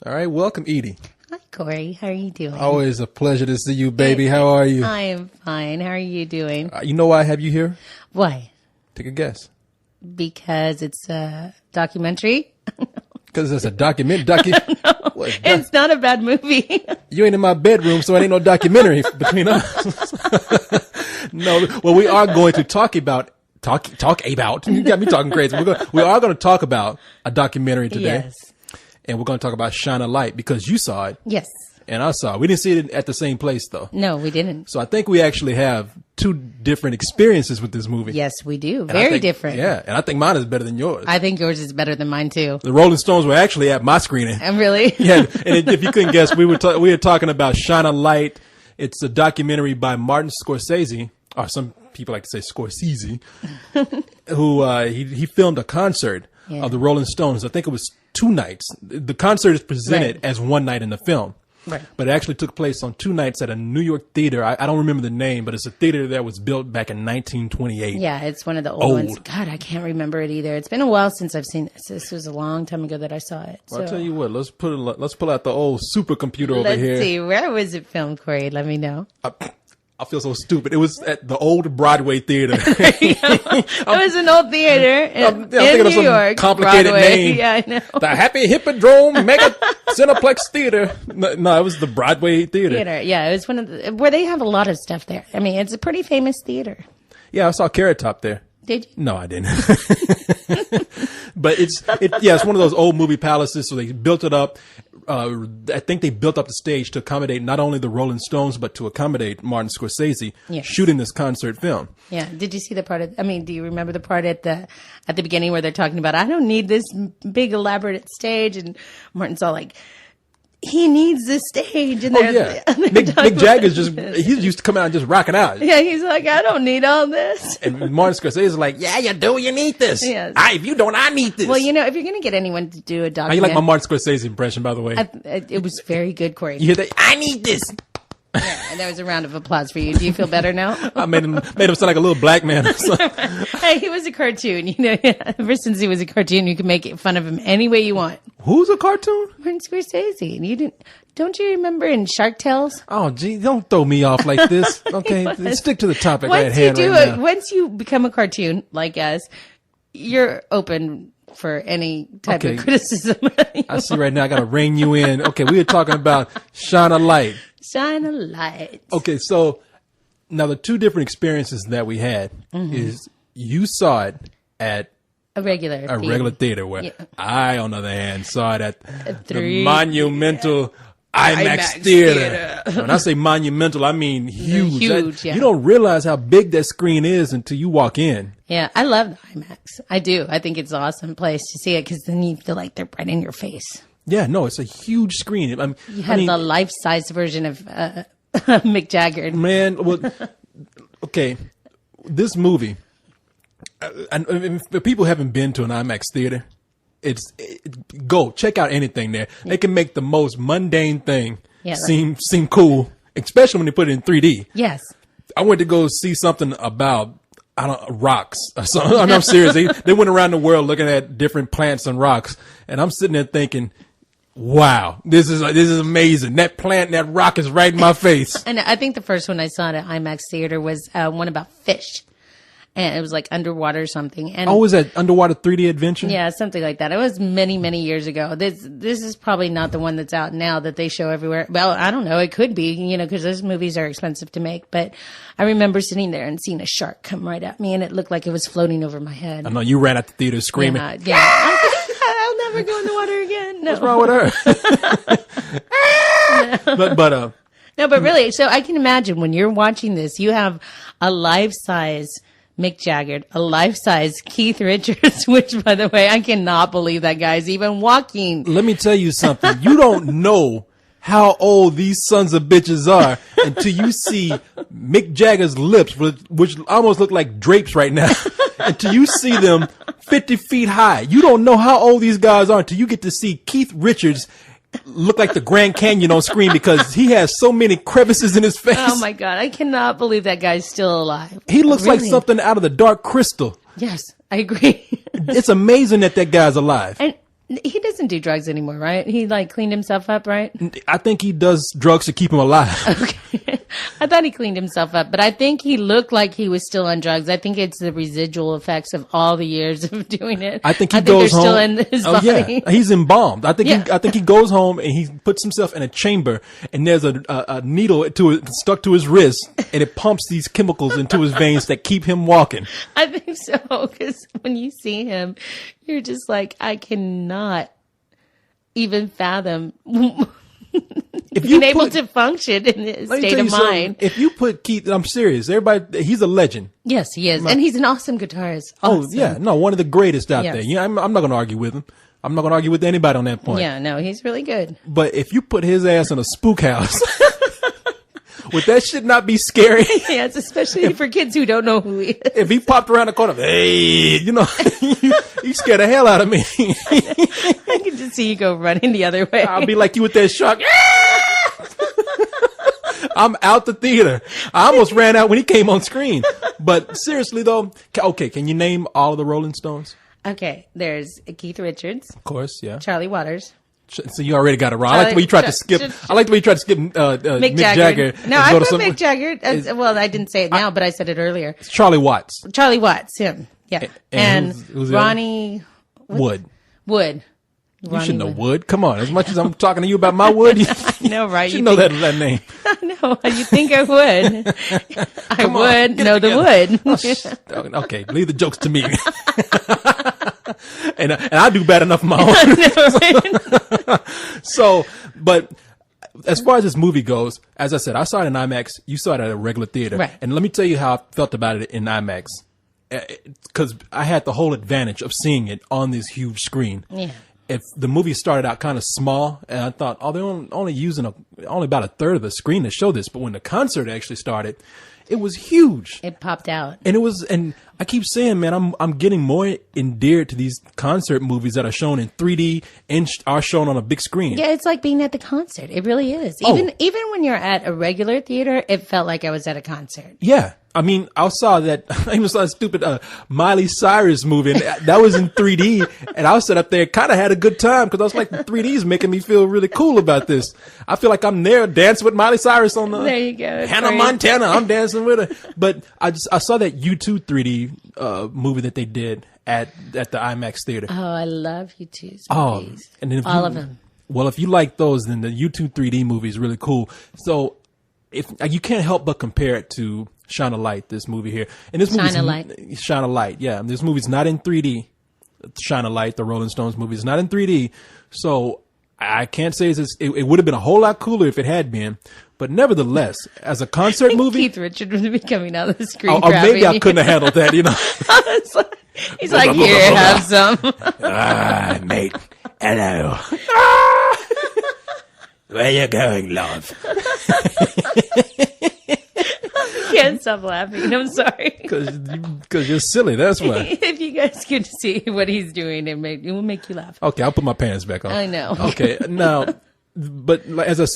All right, welcome, Edie. Hi, Korey. How are you doing? Always a pleasure to see you, baby. How are you? I am fine. How are you doing? You know why I have you here? Why? Take a guess. Because it's a documentary? Because it's a document. It's not a bad movie. You ain't in my bedroom, so it ain't no documentary between us. No, well, we are going to talk about. You got me talking crazy. We are going to talk about a documentary today. Yes. And we're going to talk about Shine a Light because you saw it. Yes. And I saw it. We didn't see it at the same place, though. No, we didn't. So I think we actually have two different experiences with this movie. Yes, we do. And Very different. Yeah. And I think mine is better than yours. I think yours is better than mine, too. The Rolling Stones were actually at my screening. Really? Yeah. And if you couldn't guess, we were talking about Shine a Light. It's a documentary by Martin Scorsese, or some people like to say Scorsese, who he filmed a concert of the Rolling Stones. I think it was 2 nights. The concert is presented as one night in the film. Right. But it actually took place on 2 nights at a New York theater. I don't remember the name, but it's a theater that was built back in 1928. Yeah, it's one of the old ones. God, I can't remember it either. It's been a while since I've seen this. This was a long time ago that I saw it. Well, I'll tell you what. Let's pull out the old supercomputer over here. Let's see. Where was it filmed, Korey? Let me know. I feel so stupid. It was at the old Broadway theater. It was an old theater in New York. Complicated Broadway. name. Yeah, I know. The Happy Hippodrome Mega Cineplex Theater. No, it was the Broadway theater. Yeah, it was one of the where they have a lot of stuff there. I mean, it's a pretty famous theater. Yeah, I saw Carrot Top there. Did you? No, I didn't. But it's one of those old movie palaces. So they built it up. I think they built up the stage to accommodate not only the Rolling Stones, but to accommodate Martin Scorsese shooting this concert film. Yeah. Did you see the part do you remember the part at the beginning where they're talking about, I don't need this big elaborate stage, and Martin's all like, he needs this stage. And Mick Jagger's he's used to come out and just rocking out. Yeah, he's like, I don't need all this. And Martin Scorsese is like, yeah, you do. You need this. Yes. If you don't, I need this. Well, if you're going to get anyone to do a documentary. How you like my Martin Scorsese impression, by the way? It was very good, Korey. You hear that? I need this. Yeah, and that was a round of applause for you. Do you feel better now? I made him sound like a little black man. Hey, he was a cartoon. Ever since he was a cartoon, you can make fun of him any way you want. Who's a cartoon? Martin Scorsese. And don't you remember in Shark Tales? Oh, gee, don't throw me off like this. Okay, stick to the topic at hand right now. Once you become a cartoon like us, you're open for any type of criticism. I see right now. I got to rein you in. Okay, we were talking about Shine a Light. Shine a light. Okay, so now the 2 different experiences that we had is you saw it at a regular theater where I, on the other hand, saw it at the monumental IMAX theater. When I say monumental, I mean huge. You don't realize how big that screen is until you walk in. Yeah, I love the IMAX. I do. I think it's an awesome place to see it because then you feel like they're right in your face. Yeah, no, it's a huge screen. You have the life-size version of Mick Jagger. Man, well, okay, this movie, and if people haven't been to an IMAX theater, go check out anything there. They can make the most mundane thing seem cool, especially when they put it in 3D. Yes. I went to go see something about rocks. I'm serious. They went around the world looking at different plants and rocks, and I'm sitting there thinking, wow, this is amazing. That plant and that rock is right in my face. And I think the first one I saw at IMAX theater was one about fish. And it was like underwater or something. And was that Underwater 3D Adventure? Yeah, something like that. It was many, many years ago. This is probably not the one that's out now that they show everywhere. Well, I don't know. It could be, because those movies are expensive to make. But I remember sitting there and seeing a shark come right at me, and it looked like it was floating over my head. I know you ran out the theater screaming. Yeah. I'll never go in the water again. No. What's wrong with her? No, but really, so I can imagine when you're watching this, you have a life-size Mick Jagger, a life-size Keith Richards, which, by the way, I cannot believe that guy's even walking. Let me tell you something. You don't know how old these sons of bitches are until you see Mick Jagger's lips, which almost look like drapes right now, until you see them 50 feet high. You don't know how old these guys are until you get to see Keith Richards look like the Grand Canyon on screen because he has so many crevices in his face. Oh my God. I cannot believe that guy's still alive. He looks like something out of the Dark Crystal. Yes, I agree. It's amazing that guy's alive. And He doesn't do drugs anymore, right? He like cleaned himself up, right? I think he does drugs to keep him alive. Okay. I thought he cleaned himself up, but I think he looked like he was still on drugs. I think it's the residual effects of all the years of doing it. I think he goes home. Still in his body. Yeah, he's embalmed. I think he goes home and he puts himself in a chamber, and there's a needle stuck to his wrist, and it pumps these chemicals into his veins that keep him walking. I think so, because when you see him, you're just like, I cannot even fathom being able to function in this state of mind. If you put Keith, I'm serious. Everybody, he's a legend. Yes, he is, and he's an awesome guitarist. Awesome. Oh yeah, no, one of the greatest out there. Yeah, I'm not going to argue with him. I'm not going to argue with anybody on that point. Yeah, no, he's really good. But if you put his ass in a spook house, would that shit not be scary? Yes, especially for kids who don't know who he is. If he popped around the corner, hey, you scared the hell out of me. I can just see you go running the other way. I'll be like you with that shark. I'm out the theater. I almost ran out when he came on screen. But seriously though, okay, can you name all of the Rolling Stones? Okay, there's Keith Richards. Of course, yeah. Charlie Waters. So you already got it wrong. I like the way you tried to skip. I like the way you tried to skip Mick Jagger. No, I put Mick Jagger. Well, I didn't say it now, but I said it earlier. Charlie Watts. Charlie Watts, him. Yeah. And who's Ronnie Wood. Wood. You should know Wood. Come on. As much as I'm talking to you about my Wood, you know, right? You know that name. I know. You think I would. I would know the Wood. Okay. Leave the jokes to me. And I do bad enough of my own. So, but as far as this movie goes, as I said, I saw it in IMAX. You saw it at a regular theater. Right. And let me tell you how I felt about it in IMAX. Because I had the whole advantage of seeing it on this huge screen. Yeah. If the movie started out kind of small, and I thought, oh, they're only using only about a third of the screen to show this. But when the concert actually started, it was huge. It popped out. And I keep saying, man, I'm getting more endeared to these concert movies that are shown in 3D and are shown on a big screen. Yeah, it's like being at the concert. It really is. Even when you're at a regular theater, it felt like I was at a concert. Yeah. I mean, I saw that, I even saw a stupid Miley Cyrus movie, and that was in 3D, and I was set up there, kind of had a good time, because I was like, the 3D is making me feel really cool about this. I feel like I'm there dancing with Miley Cyrus on the there you go. Hannah Montana. I'm dancing with her. But I saw that U2 3D movie that they did at the IMAX theater. Oh, I love U2's movies. Oh, and then all of them. Well, if you like those, then the U2 3D movie is really cool. So if you can't help but compare it to Shine a Light, this movie here. And this movie Shine a Light, yeah. This movie's not in 3D. Shine a Light, the Rolling Stones movie, is not in 3D. So I can't say it would have been a whole lot cooler if it had been. But nevertheless, as a concert movie, Keith Richards would be coming out of the screen. Or maybe I couldn't have handled that, you know. He's like, here, have some. Mate. Hello. Where you going, love? Can't stop laughing. I'm sorry. Because you're silly. That's why. If you guys could see what he's doing, it will make you laugh. Okay, I'll put my pants back on. I know. Okay, now, but as I said,